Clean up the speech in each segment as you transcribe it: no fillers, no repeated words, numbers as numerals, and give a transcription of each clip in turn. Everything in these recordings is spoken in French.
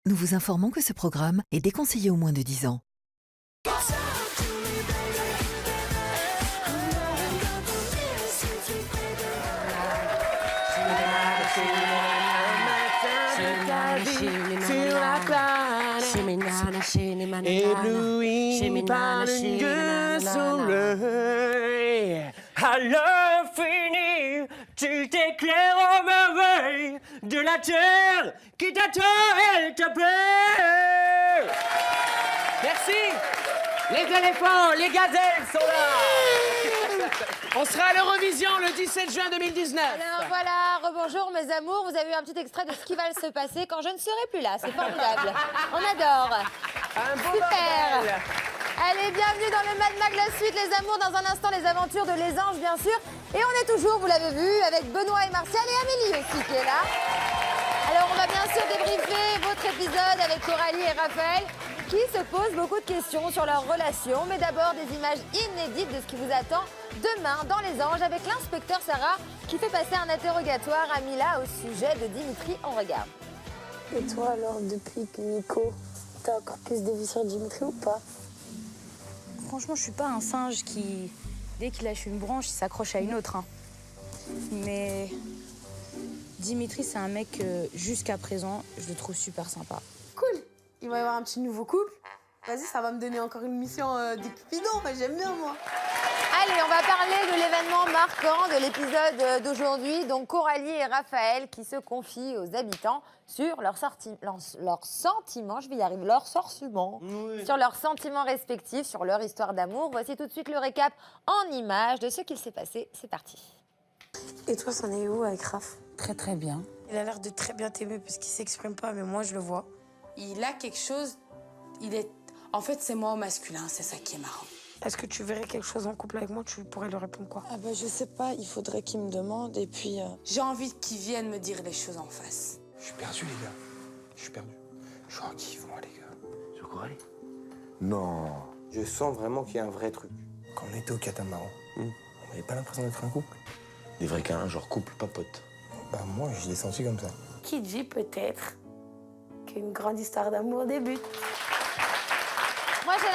Nous vous informons que ce programme est déconseillé aux moins de 10 ans. Ébloui par une gueule soleil, à l'infini, tu t'éclaires aux merveilles de la terre qui t'attend et t'appelle. Merci. Les éléphants, les gazelles sont là. On sera à l'Eurovision le 17 juin 2019. Alors voilà, rebonjour mes amours, vous avez eu un petit extrait de ce qui va se passer quand je ne serai plus là, c'est formidable. On adore. Super. Allez, bienvenue dans le Mad Mag la suite, les amours, dans un instant les aventures de Les Anges bien sûr. Et on est toujours, vous l'avez vu, avec Benoît et Martial et Amélie aussi qui est là. Alors on va bien sûr débriefer votre épisode avec Coralie et Raphaël qui se posent beaucoup de questions sur leur relation. Mais d'abord des images inédites de ce qui vous attend demain dans Les Anges avec l'inspecteur Sarah qui fait passer un interrogatoire à Mila au sujet de Dimitri. On regarde. Et toi alors, depuis que Nico, t'as encore plus de vie sur Dimitri ou pas? Franchement, je suis pas un singe qui, dès qu'il lâche une branche, il s'accroche à une autre. Hein. Mais Dimitri, c'est un mec que, jusqu'à présent, je le trouve super sympa. Cool. Il va y avoir un petit nouveau couple. Vas-y, ça va me donner encore une mission du Cupidon. J'aime bien, moi. Allez, on va parler de l'événement marquant de l'épisode d'aujourd'hui. Donc Coralie et Raphaël qui se confient aux habitants sur leurs sentiments, je vais y arriver, leurs sentiments, sur leurs sentiments respectifs, sur leur histoire d'amour. Voici tout de suite le récap en images de ce qu'il s'est passé. C'est parti. Et toi, c'en est où avec Raph? Très très bien. Il a l'air de très bien t'aimer parce qu'il s'exprime pas, mais moi je le vois. Il a quelque chose, En fait, c'est moi au masculin, c'est ça qui est marrant. Est-ce que tu verrais quelque chose en couple avec moi? Tu pourrais lui répondre quoi? Ah bah je sais pas, il faudrait qu'il me demande et puis... J'ai envie qu'il vienne me dire les choses en face. Je suis perdu, les gars. Je suis perdu. Je suis en kiff, moi, les gars. Sur Coralie? Non. Je sens vraiment qu'il y a un vrai truc. Quand on était au catamaran, on n'avait pas l'impression d'être un couple. Des vrais câlins, genre couple, pas pote. Bah moi, je l'ai senti comme ça. Qui dit peut-être qu'une grande histoire d'amour débute? Moi, j'ai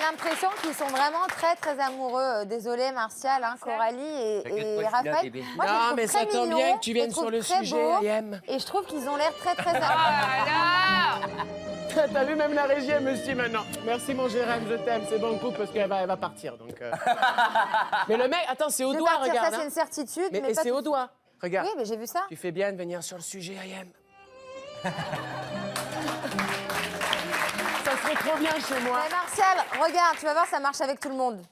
l'impression qu'ils sont vraiment très, très amoureux. Désolée, Martial, hein, Coralie et Raphaël. Moi, Non, mais ça tombe bien que tu viennes sur le sujet, Ayem. Et je trouve qu'ils ont l'air très, très amoureux. T'as vu, même la régie, elle me suit maintenant. Merci, mon Jérém, je t'aime. C'est bon le coup parce qu'elle va partir, donc... Mais le mec, attends, c'est au doigt, partir, regarde. ça, c'est une certitude. Mais pas c'est tout- au doigt. Regarde. Oui, mais j'ai vu ça. Tu fais bien de venir sur le sujet, Ayem. Ça serait trop bien chez moi. Mais Martial, regarde, tu vas voir, ça marche avec tout le monde.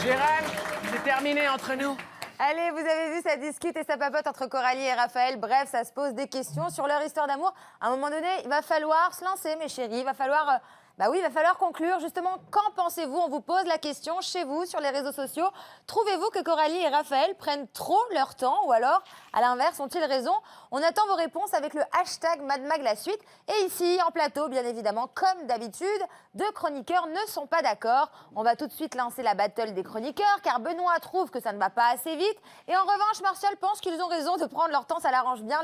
Jérém, c'est terminé entre nous. Allez, vous avez vu, ça discute et ça papote entre Coralie et Raphaël. Bref, ça se pose des questions sur leur histoire d'amour. À un moment donné, il va falloir se lancer, mes chéris. Il va falloir... il va falloir conclure. Justement, qu'en pensez-vous? On vous pose la question chez vous, sur les réseaux sociaux. Trouvez-vous que Coralie et Raphaël prennent trop leur temps ou alors, à l'inverse, ont-ils raison? On attend vos réponses avec le hashtag MadMagLaSuite. Et ici, en plateau, bien évidemment, comme d'habitude, deux chroniqueurs ne sont pas d'accord. On va tout de suite lancer la battle des chroniqueurs, car Benoît trouve que ça ne va pas assez vite. Et en revanche, Martial pense qu'ils ont raison de prendre leur temps. Ça l'arrange bien,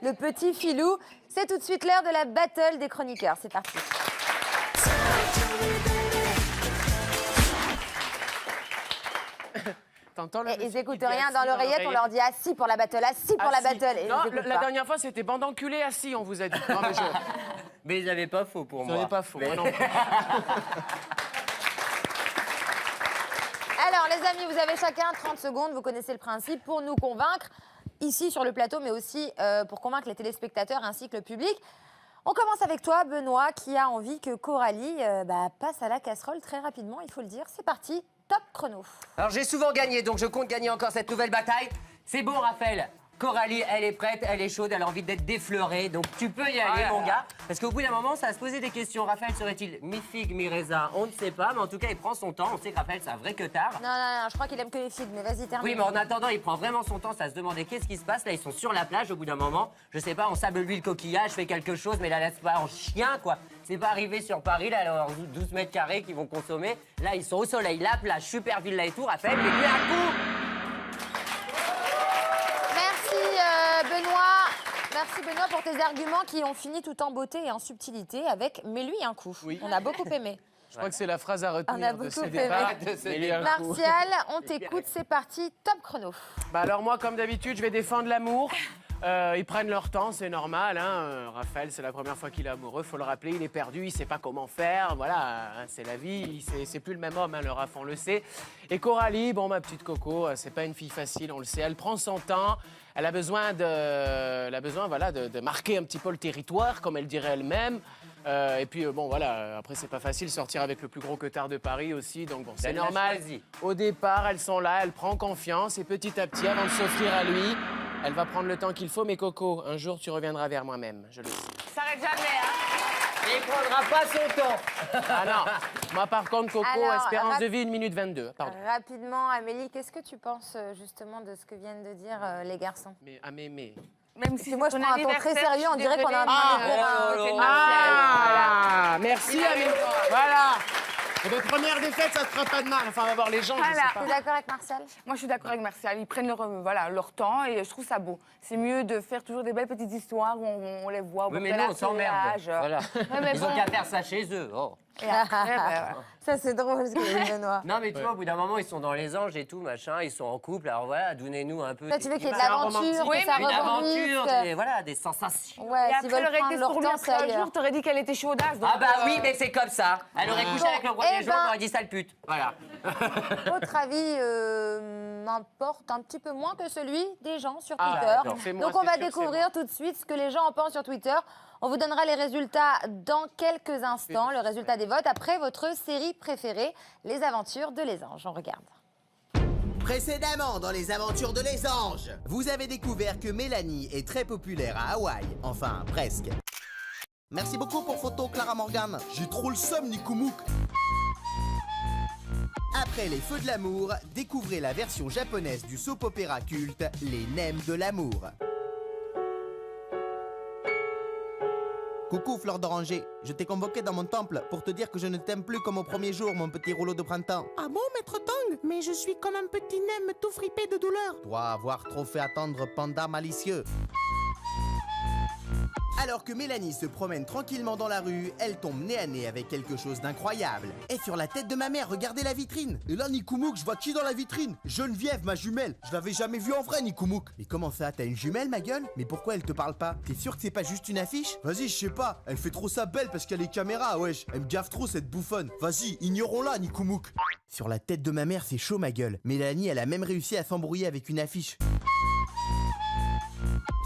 le petit filou. C'est tout de suite l'heure de la battle des chroniqueurs. C'est parti. T'entends, Et ils n'écoutent rien dans l'oreillette, on leur dit assis pour la battle, assis pour la battle. Et Non, ils écoutent la pas. dernière fois, c'était bande enculée assis, on vous a dit. Non, mais Mais ils avaient pas faux pour Vous moi. n'avez pas faux, moi non. Alors, les amis, vous avez chacun 30 secondes, vous connaissez le principe, pour nous convaincre, ici sur le plateau, mais aussi pour convaincre les téléspectateurs ainsi que le public. On commence avec toi, Benoît, qui a envie que Coralie passe à la casserole très rapidement, il faut le dire. C'est parti, top chrono. Alors j'ai souvent gagné, donc je compte gagner encore cette nouvelle bataille. C'est bon, Raphaël. Coralie, elle est prête, elle est chaude, elle a envie d'être défleurée, donc tu peux y aller, mon gars. Parce qu'au bout d'un moment, ça va se poser des questions. Raphaël serait-il mi-figue, mi-raisin? On ne sait pas, mais en tout cas, il prend son temps. On sait que Raphaël, c'est un vrai queutard. Non, je crois qu'il aime que les figues, mais vas-y, termine. Oui, mais en attendant, il prend vraiment son temps. Ça se demandait qu'est-ce qui se passe. Là, ils sont sur la plage au bout d'un moment. Je sais pas, on sable lui le coquillage, fait quelque chose, mais la laisse pas en chien, quoi. C'est pas arrivé sur Paris, là, leurs 12 mètres carrés qu'ils vont consommer. Là, ils sont au soleil, la plage, super villa et tout. Raphaël, mais lui un coup. Merci, Benoît. merci Benoît pour tes arguments qui ont fini tout en beauté et en subtilité avec « mais lui un coup Oui. On a beaucoup aimé. Je crois que c'est la phrase à On a retenir de beaucoup ce aimé. départ. Martial, on t'écoute, c'est parti, top chrono. Bah alors moi, comme d'habitude, je vais défendre l'amour. Ils prennent leur temps, c'est normal. Hein. Raphaël, c'est la première fois qu'il est amoureux, faut le rappeler, il est perdu, il sait pas comment faire. Voilà, hein, c'est la vie, c'est plus le même homme, hein, le Raph, on le sait. Et Coralie, bon, ma petite Coco, c'est pas une fille facile, on le sait. Elle prend son temps, elle a besoin voilà, de marquer un petit peu le territoire, comme elle dirait elle-même. Et puis, bon, voilà, après, c'est pas facile, sortir avec le plus gros queutard de Paris aussi, donc bon, c'est normal. Au départ, elles sont là, elle prend confiance, et petit à petit, avant de s'offrir à lui, elle va prendre le temps qu'il faut. Mais Coco, un jour, tu reviendras vers moi-même, je le sais. Ça s'arrête jamais, hein. Et il prendra pas son temps. Ah non, moi, par contre, Coco, Alors, espérance de vie, 1 minute 22, pardon. Rapidement, Amélie, qu'est-ce que tu penses justement de ce que viennent de dire les garçons? Mais, Même si moi je prends un ton très sérieux, on dirait qu'on a un merci Amélie. Voilà. Et votre première défaite, ça se fera pas de mal. Enfin, on va voir les gens, je sais pas. Tu es d'accord avec Martial? Moi, je suis d'accord avec Martial. Ils prennent leur temps et je trouve ça beau. C'est mieux de faire toujours des belles petites histoires où on les voit au Oui, bord mais de nous, la on s'emmerde. plage. Voilà. Ouais, mais Ils ont bon. qu'à faire ça chez eux. Oh. Et après, Ça, c'est drôle, ce que dit Benoît. Non, mais tu vois, au bout d'un moment, ils sont dans les anges et tout, machin, ils sont en couple. Alors voilà, donnez-nous un peu. Toi, tu veux qu'il y ait de l'aventure, que ça une aventure, rebondisse. et voilà, des sensations. Ouais, et s'ils après, veulent elle aurait prendre été leur sur lui temps, c'est après un ailleurs. jour, t'aurais dit qu'elle était chaudasse. Ah bah oui, mais c'est comme ça. Elle aurait couché avec le premier jour, on aurait dit sale pute. Voilà. Votre avis m'importe un petit peu moins que celui des gens sur Ah, Twitter. d'accord. C'est moi, Donc on c'est va sûr, découvrir tout de suite ce que les gens en pensent sur Twitter. On vous donnera les résultats dans quelques instants, le résultat des votes, après votre série préférée, Les Aventures de Les Anges. On regarde. Précédemment dans Les Aventures de Les Anges, vous avez découvert que Mélanie est très populaire à Hawaï. Enfin, presque. Merci beaucoup pour photo, Clara Morgan. J'ai trop le seum, Nikumouk. Après les Feux de l'amour, découvrez la version japonaise du soap-opéra culte Les Nems de l'amour. Coucou Fleur d'Oranger, je t'ai convoqué dans mon temple pour te dire que je ne t'aime plus comme au premier jour, mon petit rouleau de printemps. Ah bon, maître Tang? Mais je suis comme un petit nem tout fripé de douleur. Toi, avoir trop fait attendre panda malicieux. Alors que Mélanie se promène tranquillement dans la rue, elle tombe nez à nez avec quelque chose d'incroyable. Et sur la tête de ma mère, regardez la vitrine. Et là, Nikumouk, je vois qui dans la vitrine? Geneviève, ma jumelle. Je l'avais jamais vue en vrai, Nikumouk. Mais comment ça, t'as une jumelle, ma gueule? Mais pourquoi elle te parle pas? T'es sûr que c'est pas juste une affiche? Vas-y, je sais pas. Elle fait trop ça belle parce qu'il y a les caméras, wesh. Elle me gaffe trop, cette bouffonne. Vas-y, ignorons-la, Nikumouk. Sur la tête de ma mère, c'est chaud, ma gueule. Mélanie, elle a même réussi à s'embrouiller avec une affiche.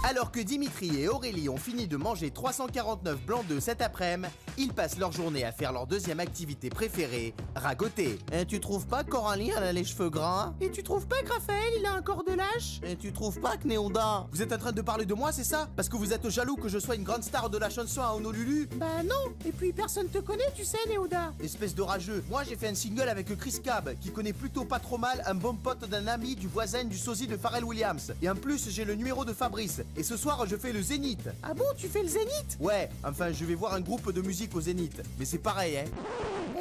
Alors que Dimitri et Aurélie ont fini de manger 349 blancs d'œufs cet après-midi, ils passent leur journée à faire leur deuxième activité préférée, ragoter. Et tu trouves pas que Coralie elle a les cheveux gras? Et tu trouves pas que Raphaël, il a un corps de lâche? Et tu trouves pas que Néonda? Vous êtes en train de parler de moi, c'est ça? Parce que vous êtes jaloux que je sois une grande star de la chanson à Honolulu? Bah non. Et puis personne te connaît, tu sais, Néoda. Espèce de rageux. Moi, j'ai fait un single avec Chris Cab, qui connaît plutôt pas trop mal un bon pote d'un ami du voisin du sosie de Pharrell Williams. Et en plus, j'ai le numéro de Fabrice. Et ce soir, je fais le Zénith. Ah bon, tu fais le Zénith? Ouais, enfin, je vais voir un groupe de musique au Zénith. Mais c'est pareil, hein.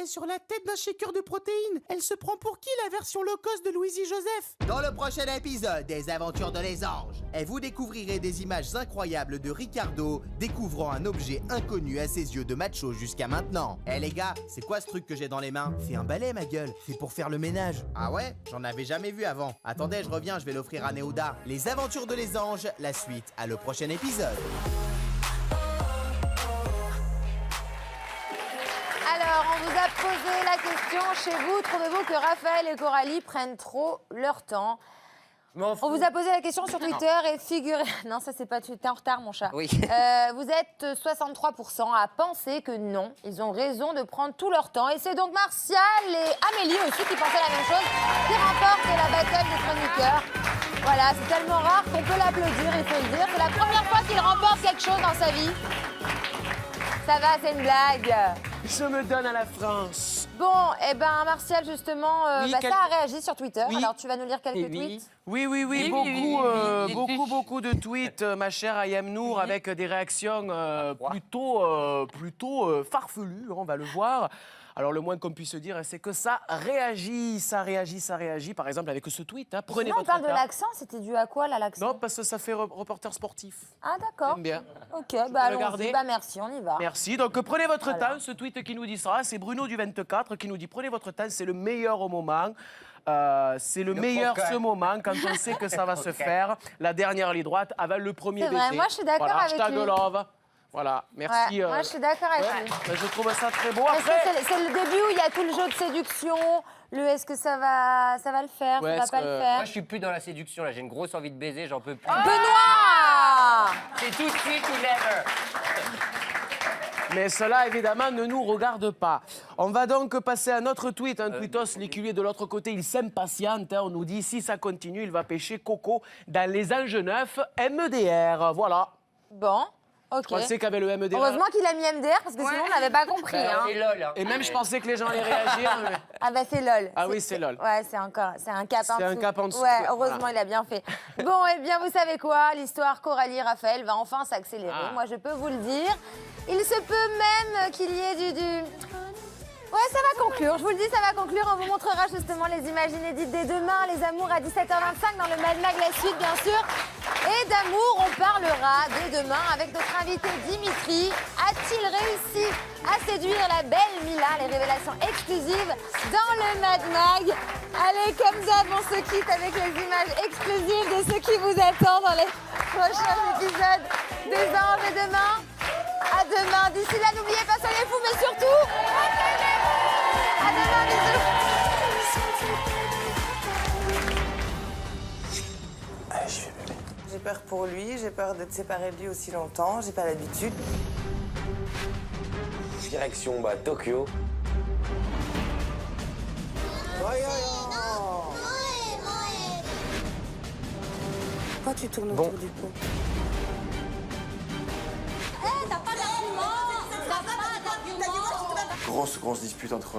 Et sur la tête d'un shaker de protéines, elle se prend pour qui, la version low cost de Louisie Joseph? Dans le prochain épisode des Aventures de Les Anges, et vous découvrirez des images incroyables de Ricardo découvrant un objet inconnu à ses yeux de macho jusqu'à maintenant. Eh les gars, c'est quoi ce truc que j'ai dans les mains? C'est un balai, ma gueule. C'est pour faire le ménage. Ah ouais? J'en avais jamais vu avant. Attendez, je reviens, je vais l'offrir à Néoda. Les Aventures de Les Anges, la suite à le prochain épisode. Alors, on vous a posé la question chez vous. Trouvez-vous que Raphaël et Coralie prennent trop leur temps? On vous a posé la question sur Twitter et figurez... Non, ça c'est pas... Tu es en retard, mon chat. Oui. Vous êtes 63% à penser que non, ils ont raison de prendre tout leur temps. Et c'est donc Martial et Amélie aussi qui pensaient la même chose, qui remportent la bataille des chroniqueurs. Voilà, c'est tellement rare qu'on peut l'applaudir, il faut le dire. C'est la première fois qu'il remporte quelque chose dans sa vie. Ça va, c'est une blague. Je me donne à la France. Bon, eh ben Martial, justement, Oui, ça a réagi sur Twitter. Oui. Alors, tu vas nous lire quelques tweets? Oui, beaucoup de tweets, ma chère Ayam Nour, avec des réactions plutôt farfelues, on va le voir. Alors le moins qu'on puisse dire, c'est que ça réagit. Par exemple, avec ce tweet, hein, prenez Sinon, on votre parle de temps. l'accent, c'était dû à quoi là, l'accent? Non, parce que ça fait reporter sportif. Ah d'accord. J'aime bien. Ok, bah allons-y. Regardez. Bah merci, on y va. Merci. Donc prenez votre Voilà. temps. Ce tweet qui nous dit ça, c'est Bruno du 24 qui nous dit prenez votre temps, c'est le meilleur au moment. C'est le meilleur poker. ce moment quand on sait que ça va se faire. La dernière ligne droite avant le premier C'est baiser. vrai, moi, je suis d'accord Voilà, avec hashtag lui. love. Voilà, merci. Ouais, moi, je suis d'accord avec lui. bah, je trouve ça très beau. Parce que Après, c'est le début où il y a tout le jeu de séduction. Le est-ce que ça va le faire, Ouais, ça va est-ce pas que- le faire. Moi, je suis plus dans la séduction, là. J'ai une grosse envie de baiser, j'en peux plus. Benoît C'est tout de suite ou never. mais cela, évidemment, ne nous regarde pas. On va donc passer à notre tweet. Un tweetos, l'écuyer de l'autre côté, il s'impatiente. Hein. On nous dit, si ça continue, il va pêcher Coco dans les anges neufs MDR. Voilà. Bon, ok. Je pensais qu'avec le MDR... Heureusement qu'il a mis MDR parce que sinon on n'avait pas compris. hein. C'est lol. Hein. Et même, je pensais que les gens allaient réagir. mais- Ah bah c'est LOL. Ah oui, c'est LOL. Ouais, c'est un cap en dessous. C'est un cap en dessous. Ouais, Voilà. heureusement, il a bien fait. Bon, eh bien, vous savez quoi? L'histoire Coralie-Raphaël va enfin s'accélérer. Ah. Moi, je peux vous le dire. Il se peut même qu'il y ait du... Ouais, ça va conclure. Je vous le dis, ça va conclure. On vous montrera justement les images inédites dès demain. Les amours à 17h25 dans le Mad Mag, la suite, bien sûr. Et d'amour, on parlera dès demain avec notre invité Dimitri. A-t-il réussi à séduire la belle Mila? Les révélations exclusives dans le Mad Mag. Allez, comme d'hab, on se quitte avec les images exclusives de ce qui vous attend dans les prochains épisodes des Anges et demain. À demain. D'ici là, n'oubliez pas, soyez fous, mais surtout, à demain, bisous. Allez, j'y vais, bébé. J'ai peur pour lui, j'ai peur d'être séparée de lui aussi longtemps, j'ai pas l'habitude. Direction Tokyo. Pourquoi tu tournes Bon. autour du pot? Grosse dispute entre